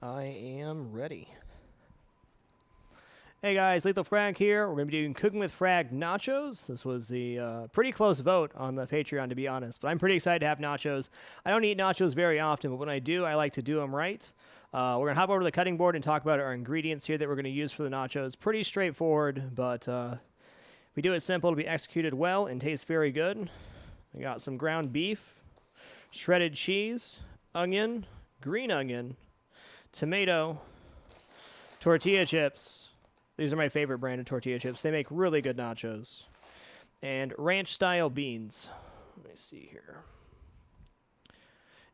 I am ready. Hey guys, LethalFrag here. We're going to be doing Cooking with Frag Nachos. This was the pretty close vote on the Patreon, to be honest. But I'm pretty excited to have nachos. I don't eat nachos very often, but when I do, I like to do them right. We're going to hop over to the cutting board and talk about our ingredients here that we're going to use for the nachos. Pretty straightforward, but if we do it simple, it'll be executed well and taste very good. We got some ground beef, shredded cheese, onion, green onion, tomato, tortilla chips. These are my favorite brand of tortilla chips. They make really good nachos. And ranch-style beans. Let me see here.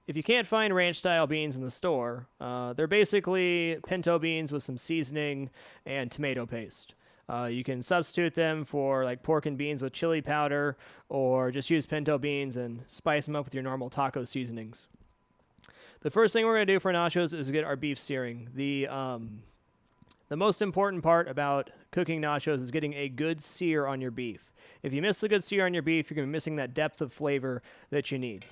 If you can't find ranch-style beans in the store, they're basically pinto beans with some seasoning and tomato paste. You can substitute them for like pork and beans with chili powder, or just use pinto beans and spice them up with your normal taco seasonings. The first thing we're going to do for nachos is get our beef searing. The most important part about cooking nachos is getting a good sear on your beef. If you miss the good sear on your beef, you're going to be missing that depth of flavor that you need.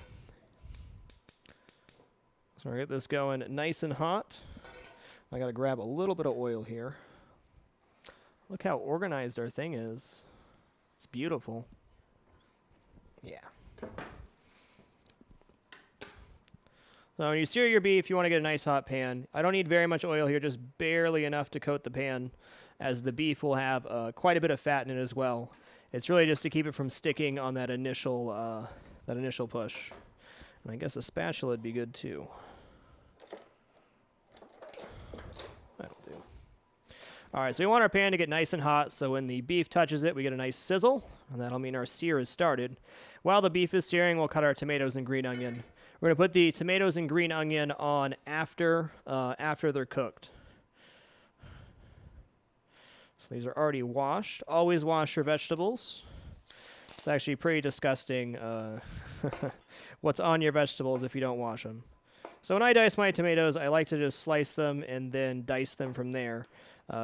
So we're going to get this going nice and hot. I got to grab a little bit of oil here. Look how organized our thing is. It's beautiful. Yeah. So when you sear your beef, you want to get a nice hot pan. I don't need very much oil here, just barely enough to coat the pan, as the beef will have quite a bit of fat in it as well. It's really just to keep it from sticking on that initial push. And I guess a spatula would be good too. That'll do. All right, so we want our pan to get nice and hot, so when the beef touches it, we get a nice sizzle, and that'll mean our sear is started. While the beef is searing, we'll cut our tomatoes and green onion. We're going to put the tomatoes and green onion on after they're cooked. So these are already washed. Always wash your vegetables. It's actually pretty disgusting what's on your vegetables if you don't wash them. So when I dice my tomatoes, I like to just slice them and then dice them from there.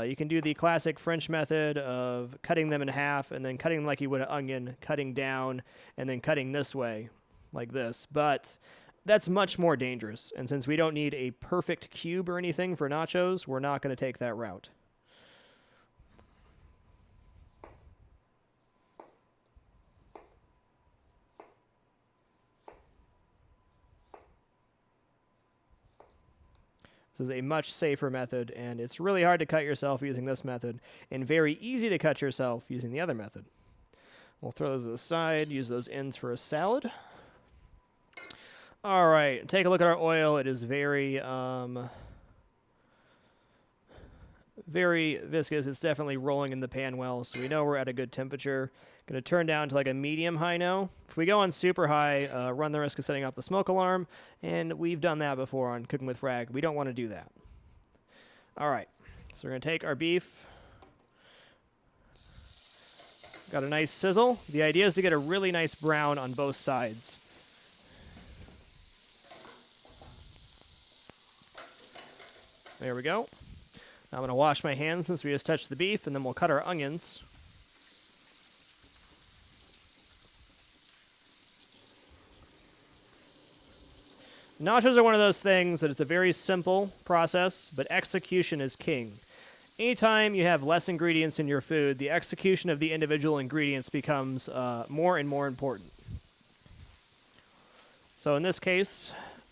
You can do the classic French method of cutting them in half and then cutting them like you would an onion, cutting down and then cutting this way, like this. But that's much more dangerous, and since we don't need a perfect cube or anything for nachos, we're not going to take that route. This is a much safer method, and it's really hard to cut yourself using this method, and very easy to cut yourself using the other method. We'll throw those aside, use those ends for a salad. All right, take a look at our oil. It is very viscous. It's definitely rolling in the pan well, so we know we're at a good temperature. Going to turn down to like a medium high now. If we go on super high, run the risk of setting off the smoke alarm, and we've done that before on Cooking with Frag. We don't want to do that. All right, so we're going to take our beef. Got a nice sizzle. The idea is to get a really nice brown on both sides. There we go. Now I'm going to wash my hands since we just touched the beef, and then we'll cut our onions. Nachos are one of those things that it's a very simple process, but execution is king. Anytime you have less ingredients in your food, the execution of the individual ingredients becomes more and more important. So in this case,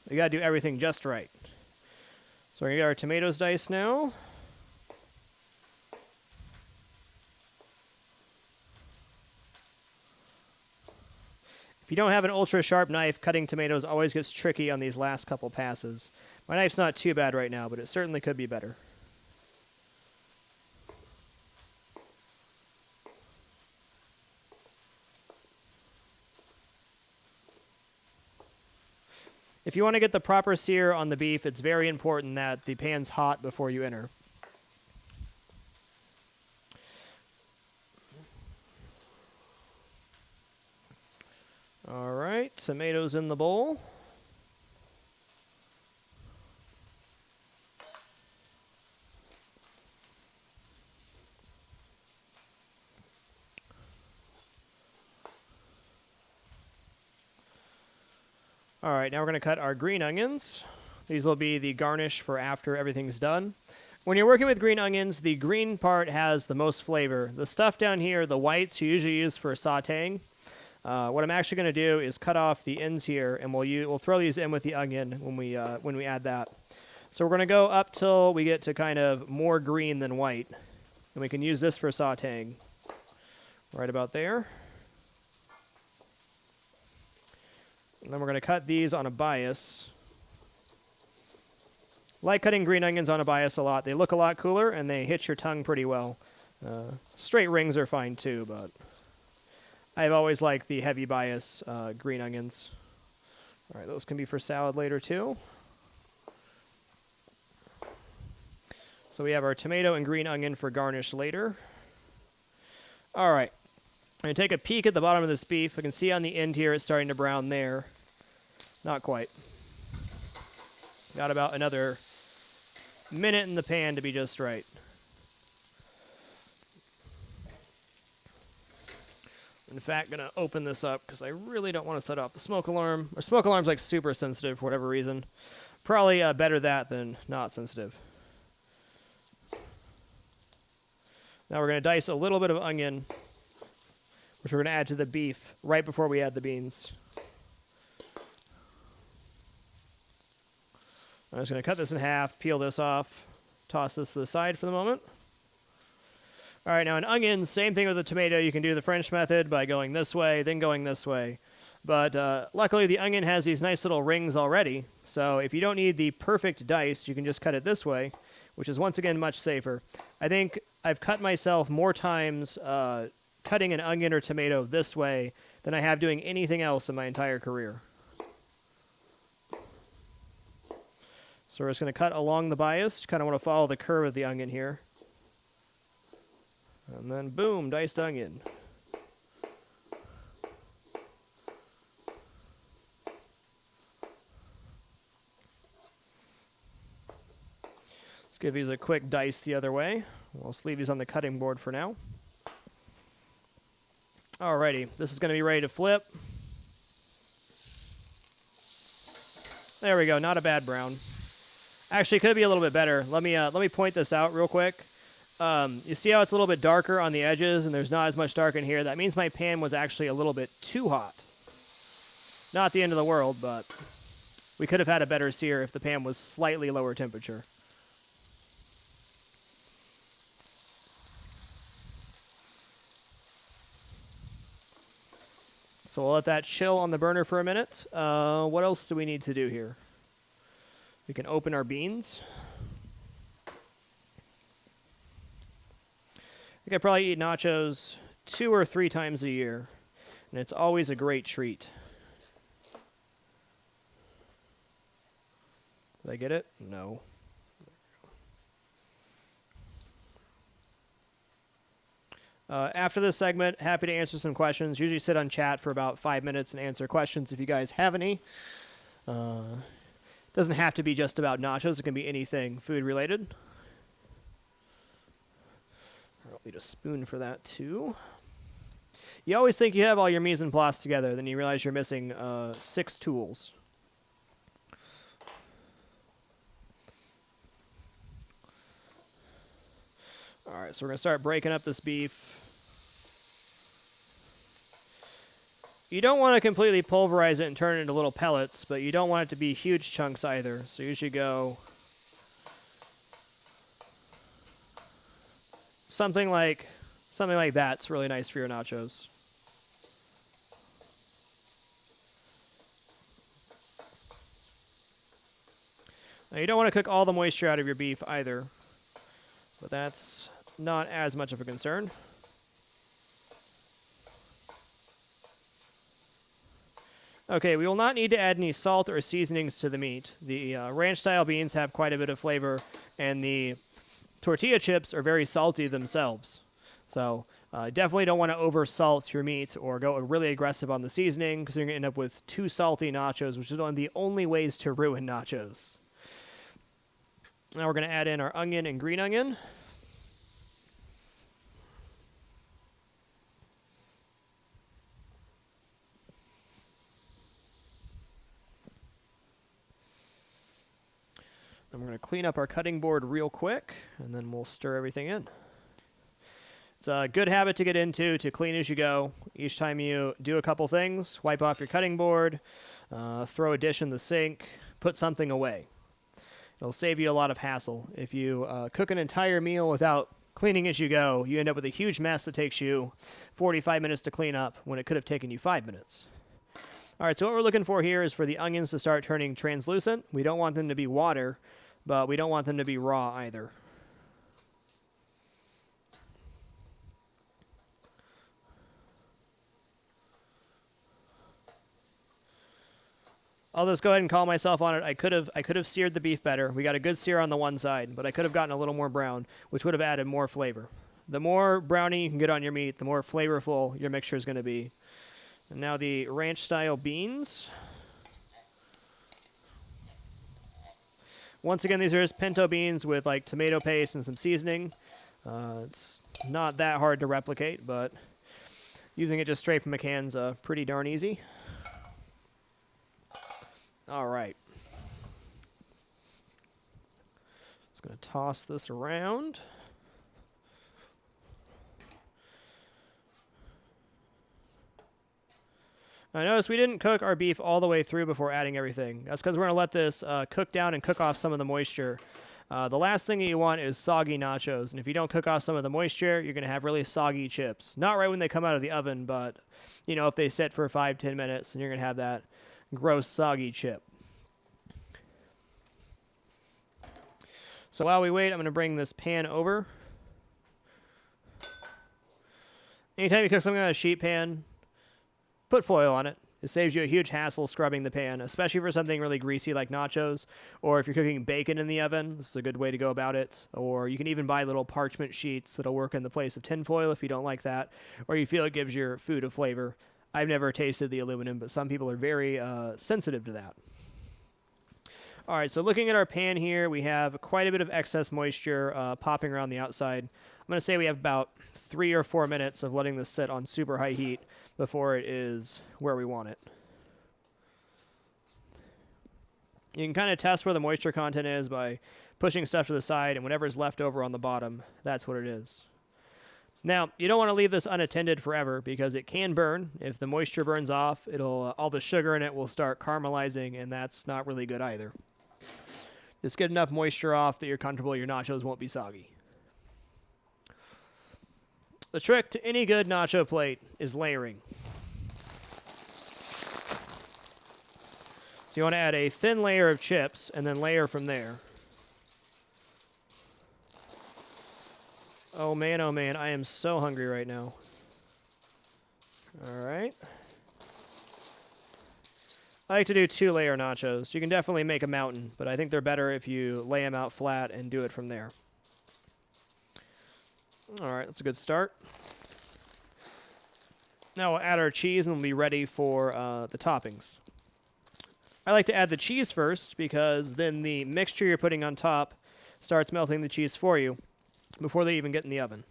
we got to do everything just right. So we're going to get our tomatoes diced now. If you don't have an ultra sharp knife, cutting tomatoes always gets tricky on these last couple passes. My knife's not too bad right now, but it certainly could be better. If you want to get the proper sear on the beef, it's very important that the pan's hot before you enter. All right, tomatoes in the bowl. All right, now we're going to cut our green onions. These will be the garnish for after everything's done. When you're working with green onions, the green part has the most flavor. The stuff down here, the whites, you usually use for sautéing. What I'm actually going to do is cut off the ends here, and we'll throw these in with the onion when we add that. So we're going to go up till we get to kind of more green than white, and we can use this for sautéing. Right about there. And then we're going to cut these on a bias. Like cutting green onions on a bias a lot. They look a lot cooler, and they hit your tongue pretty well. Straight rings are fine too, but I've always liked the heavy bias green onions. All right, those can be for salad later too. So we have our tomato and green onion for garnish later. All right, I'm going to take a peek at the bottom of this beef. I can see on the end here it's starting to brown there. Not quite. Got about another minute in the pan to be just right. In fact, going to open this up because I really don't want to set off the smoke alarm. Our smoke alarm's like super sensitive for whatever reason. Probably better that than not sensitive. Now we're going to dice a little bit of onion, which we're going to add to the beef right before we add the beans. I'm just going to cut this in half, peel this off, toss this to the side for the moment. All right, now an onion, same thing with a tomato. You can do the French method by going this way, then going this way. But luckily the onion has these nice little rings already, so if you don't need the perfect dice, you can just cut it this way, which is once again much safer. I think I've cut myself more times cutting an onion or tomato this way than I have doing anything else in my entire career. So we're just going to cut along the bias. Kind of want to follow the curve of the onion here. And then boom, diced onion. Let's give these a quick dice the other way. We'll just leave these on the cutting board for now. Alrighty, this is going to be ready to flip. There we go, not a bad brown. Actually, it could be a little bit better. Let me point this out real quick. You see how it's a little bit darker on the edges and there's not as much dark in here? That means my pan was actually a little bit too hot. Not the end of the world, but we could have had a better sear if the pan was slightly lower temperature. So we'll let that chill on the burner for a minute. What else do we need to do here? We can open our beans. I think I probably eat nachos 2 or 3 times a year, and it's always a great treat. Did I get it? No. After this segment, happy to answer some questions. Usually sit on chat for about 5 minutes and answer questions if you guys have any. Doesn't have to be just about nachos. It can be anything food related. I'll need a spoon for that too. You always think you have all your mise en place together, then you realize you're missing 6 tools. All right, so we're going to start breaking up this beef. You don't want to completely pulverize it and turn it into little pellets, but you don't want it to be huge chunks either. So you should go something like that's really nice for your nachos. Now you don't want to cook all the moisture out of your beef either, but that's not as much of a concern. Okay, we will not need to add any salt or seasonings to the meat. The ranch-style beans have quite a bit of flavor, and the tortilla chips are very salty themselves. So definitely don't want to over-salt your meat or go really aggressive on the seasoning, because you're going to end up with too salty nachos, which is one of the only ways to ruin nachos. Now we're going to add in our onion and green onion. clean up our cutting board real quick, and then we'll stir everything in. It's a good habit to get into, to clean as you go. Each time you do a couple things, wipe off your cutting board, throw a dish in the sink, put something away. It'll save you a lot of hassle. If you cook an entire meal without cleaning as you go, you end up with a huge mess that takes you 45 minutes to clean up when it could have taken you 5 minutes. All right, so what we're looking for here is for the onions to start turning translucent. We don't want them to be water, but we don't want them to be raw either. I'll just go ahead and call myself on it. I could have seared the beef better. We got a good sear on the one side, but I could have gotten a little more brown, which would have added more flavor. The more browning you can get on your meat, the more flavorful your mixture is going to be. And now the ranch-style beans. Once again, these are just pinto beans with like tomato paste and some seasoning. It's not that hard to replicate, but using it just straight from a can's pretty darn easy. All right. Just going to toss this around. I noticed we didn't cook our beef all the way through before adding everything. That's because we're going to let this cook down and cook off some of the moisture. The last thing that you want is soggy nachos, and if you don't cook off some of the moisture, you're going to have really soggy chips. Not right when they come out of the oven, but you know, if they sit for 5-10 minutes, then you're going to have that gross soggy chip. So while we wait, I'm going to bring this pan over. Anytime you cook something on a sheet pan, put foil on it. It saves you a huge hassle scrubbing the pan, especially for something really greasy like nachos, or if you're cooking bacon in the oven, this is a good way to go about it. Or you can even buy little parchment sheets that'll work in the place of tin foil if you don't like that, or you feel it gives your food a flavor. I've never tasted the aluminum, but some people are very sensitive to that. All right, so looking at our pan here, we have quite a bit of excess moisture popping around the outside. I'm going to say we have about 3 or 4 minutes of letting this sit on super high heat before it is where we want it. You can kind of test where the moisture content is by pushing stuff to the side, and whatever's left over on the bottom, that's what it is. Now, you don't want to leave this unattended forever because it can burn. If the moisture burns off, it'll all the sugar in it will start caramelizing, and that's not really good either. Just get enough moisture off that you're comfortable your nachos won't be soggy. The trick to any good nacho plate is layering. So you want to add a thin layer of chips and then layer from there. Oh man, I am so hungry right now. All right. I like to do 2-layer nachos. You can definitely make a mountain, but I think they're better if you lay them out flat and do it from there. All right, that's a good start. Now we'll add our cheese and we'll be ready for the toppings. I like to add the cheese first because then the mixture you're putting on top starts melting the cheese for you before they even get in the oven.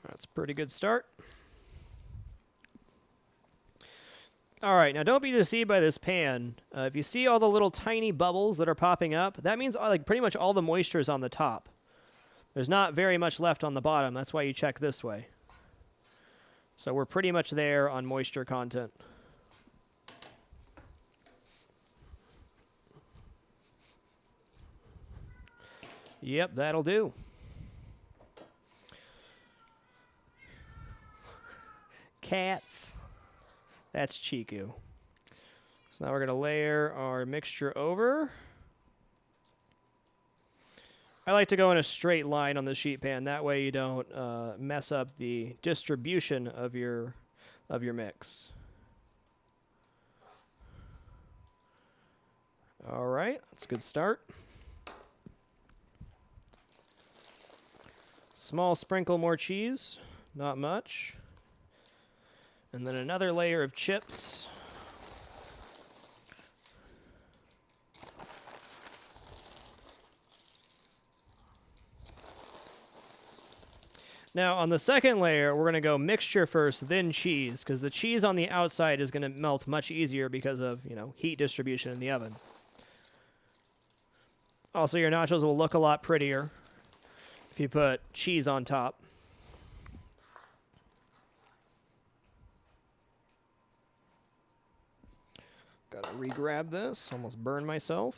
That's a pretty good start. All right, now don't be deceived by this pan. If you see all the little tiny bubbles that are popping up, that means like pretty much all the moisture is on the top. There's not very much left on the bottom. That's why you check this way. So we're pretty much there on moisture content. Yep, that'll do. Cats. That's Chiku. So now we're going to layer our mixture over. I like to go in a straight line on the sheet pan. That way you don't mess up the distribution of your mix. All right, that's a good start. Small sprinkle more cheese, not much. And then another layer of chips. Now, on the second layer, we're going to go mixture first, then cheese, because the cheese on the outside is going to melt much easier because of, you know, heat distribution in the oven. Also, your nachos will look a lot prettier if you put cheese on top. Gotta re-grab this. Almost burned myself.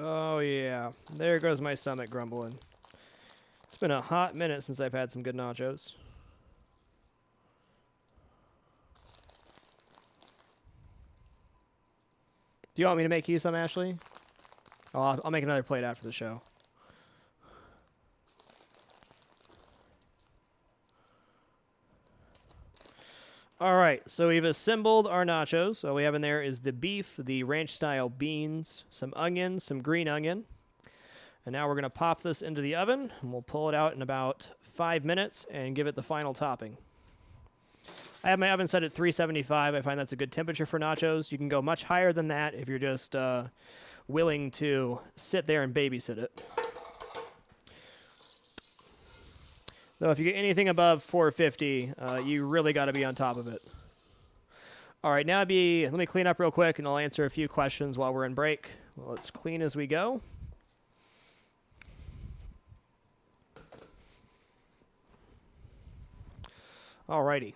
Oh, yeah. There goes my stomach grumbling. It's been a hot minute since I've had some good nachos. Do you want me to make you some, Ashley? Oh, I'll make another plate after the show. All right, so we've assembled our nachos. So what we have in there is the beef, the ranch-style beans, some onions, some green onion. And now we're going to pop this into the oven, and we'll pull it out in about 5 minutes and give it the final topping. I have my oven set at 375. I find that's a good temperature for nachos. You can go much higher than that if you're just willing to sit there and babysit it. Though if you get anything above 450, you really got to be on top of it. All right, now let me clean up real quick, and I'll answer a few questions while we're in break. Well, let's clean as we go. All righty.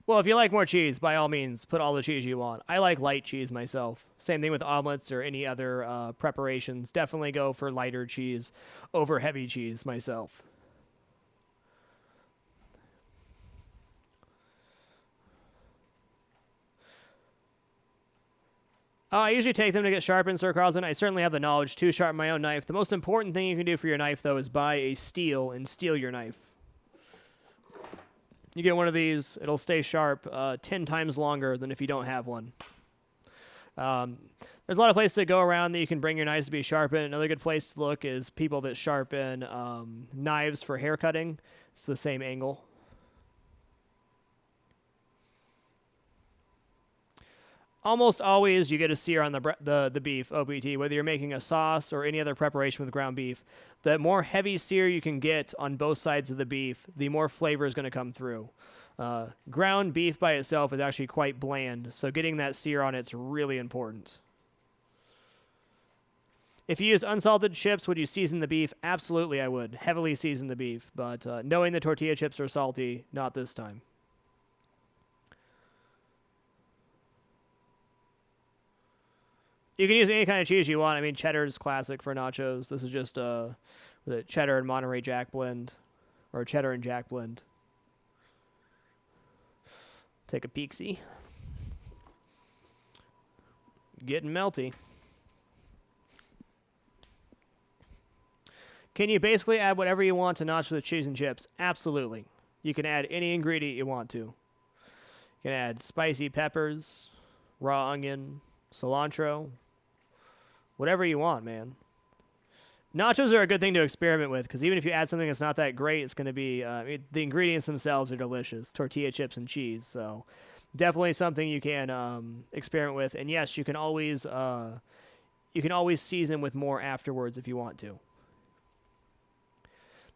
Well, if you like more cheese, by all means, put all the cheese you want. I like light cheese myself. Same thing with omelets or any other preparations. Definitely go for lighter cheese over heavy cheese myself. I usually take them to get sharpened, Sir Carlton. I certainly have the knowledge to sharpen my own knife. The most important thing you can do for your knife, though, is buy a steel and steel your knife. You get one of these, it'll stay sharp 10 times longer than if you don't have one. There's a lot of places to go around that you can bring your knives to be sharpened. Another good place to look is people that sharpen knives for hair cutting. It's the same angle. Almost always you get a sear on the beef, OBT, whether you're making a sauce or any other preparation with ground beef. The more heavy sear you can get on both sides of the beef, the more flavor is going to come through. Ground beef by itself is actually quite bland, so getting that sear on it's really important. If you use unsalted chips, would you season the beef? Absolutely, I would. Heavily season the beef, but knowing the tortilla chips are salty, not this time. You can use any kind of cheese you want. I mean, cheddar's classic for nachos. This is just the cheddar and Monterey Jack blend, or cheddar and Jack blend. Take a peek-see. Getting melty. Can you basically add whatever you want to nachos with cheese and chips? Absolutely. You can add any ingredient you want to. You can add spicy peppers, raw onion, cilantro, whatever you want, man. Nachos are a good thing to experiment with because even if you add something that's not that great, it's going to be the ingredients themselves are delicious. Tortilla chips and cheese, so definitely something you can experiment with. And yes, you can always season with more afterwards if you want to.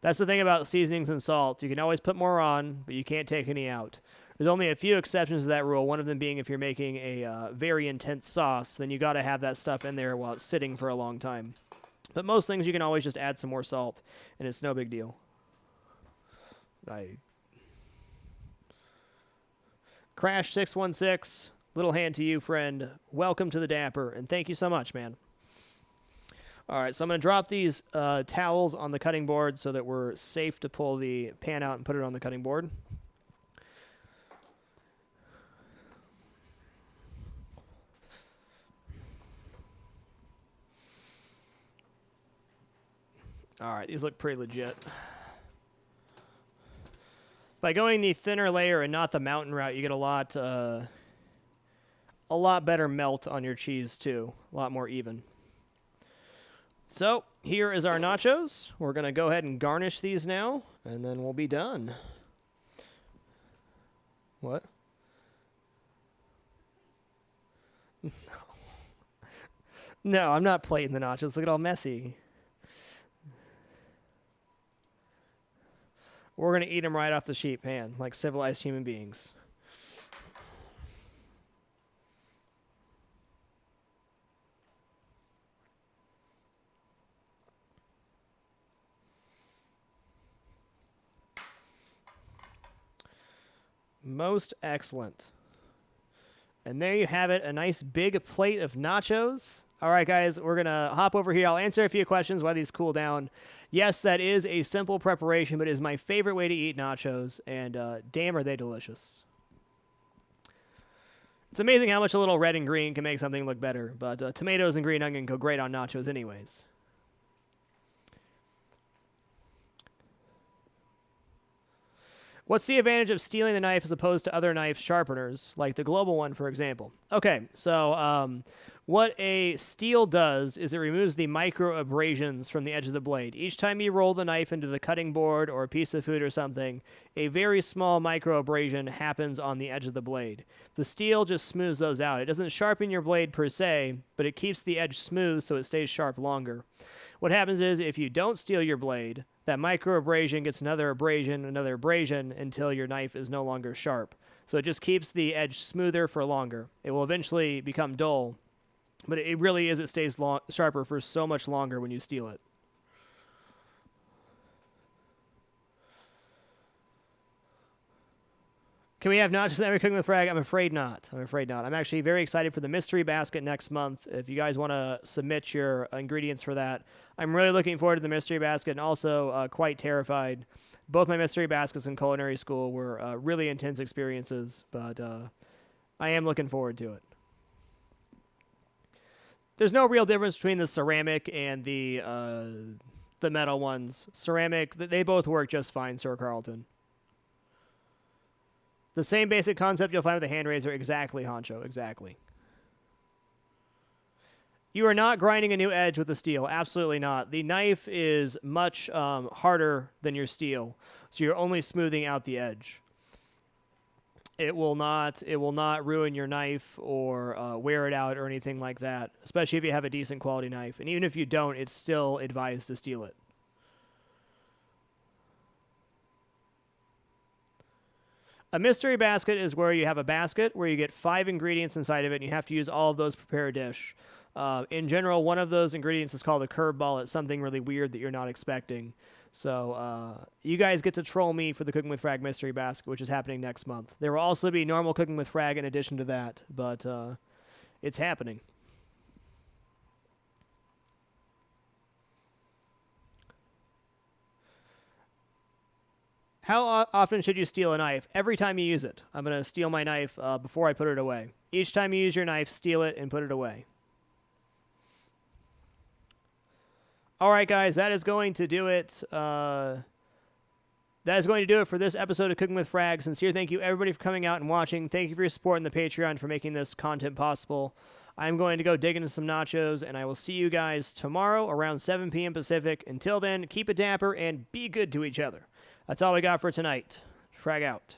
That's the thing about seasonings and salt. You can always put more on, but you can't take any out. There's only a few exceptions to that rule, one of them being if you're making a very intense sauce, then you got to have that stuff in there while it's sitting for a long time. But most things you can always just add some more salt, and it's no big deal. Crash616, little hand to you, friend. Welcome to the Dapper, and thank you so much, man. All right, so I'm going to drop these towels on the cutting board so that we're safe to pull the pan out and put it on the cutting board. All right, these look pretty legit. By going the thinner layer and not the mountain route, you get a lot better melt on your cheese too. A lot more even. So here is our nachos. We're going to go ahead and garnish these now, and then we'll be done. What? No, I'm not plating the nachos. Look at all messy. We're going to eat them right off the sheet pan, like civilized human beings. Most excellent. And there you have it, a nice big plate of nachos. All right, guys, we're going to hop over here. I'll answer a few questions while these cool down. Yes, that is a simple preparation, but it is my favorite way to eat nachos, and damn are they delicious. It's amazing how much a little red and green can make something look better, but tomatoes and green onion go great on nachos anyways. What's the advantage of stealing the knife as opposed to other knife sharpeners, like the global one, for example? Okay, so what a steel does is it removes the micro abrasions from the edge of the blade. Each time you roll the knife into the cutting board or a piece of food or something, a very small micro abrasion happens on the edge of the blade. The steel just smooths those out. It doesn't sharpen your blade per se, but it keeps the edge smooth so it stays sharp longer. What happens is if you don't steel your blade, that micro abrasion gets another abrasion, until your knife is no longer sharp. So it just keeps the edge smoother for longer. It will eventually become dull, but it really is, it stays sharper for so much longer when you steel it. Can we have nachos every cooking with Frag? I'm afraid not. I'm actually very excited for the mystery basket next month. If you guys want to submit your ingredients for that, I'm really looking forward to the mystery basket and also quite terrified. Both my mystery baskets in culinary school were really intense experiences, but I am looking forward to it. There's no real difference between the ceramic and the metal ones. Ceramic, they both work just fine, Sir Carlton. The same basic concept you'll find with the hand razor. Exactly, Honcho. Exactly. You are not grinding a new edge with the steel. Absolutely not. The knife is much harder than your steel, so you're only smoothing out the edge. It will not ruin your knife or wear it out or anything like that, especially if you have a decent quality knife. And even if you don't, it's still advised to steel it. A mystery basket is where you have a basket where you get 5 ingredients inside of it, and you have to use all of those to prepare a dish. In general, one of those ingredients is called a curveball. It's something really weird that you're not expecting. So you guys get to troll me for the Cooking with Frag mystery basket, which is happening next month. There will also be normal Cooking with Frag in addition to that, but it's happening. How often should you steal a knife? Every time you use it. I'm going to steal my knife before I put it away. Each time you use your knife, steal it and put it away. All right, guys, that is going to do it. That is going to do it for this episode of Cooking with Frag. Sincere thank you, everybody, for coming out and watching. Thank you for your support in the Patreon for making this content possible. I'm going to go dig into some nachos, and I will see you guys tomorrow around 7 p.m. Pacific. Until then, keep it dapper and be good to each other. That's all we got for tonight. Frag out.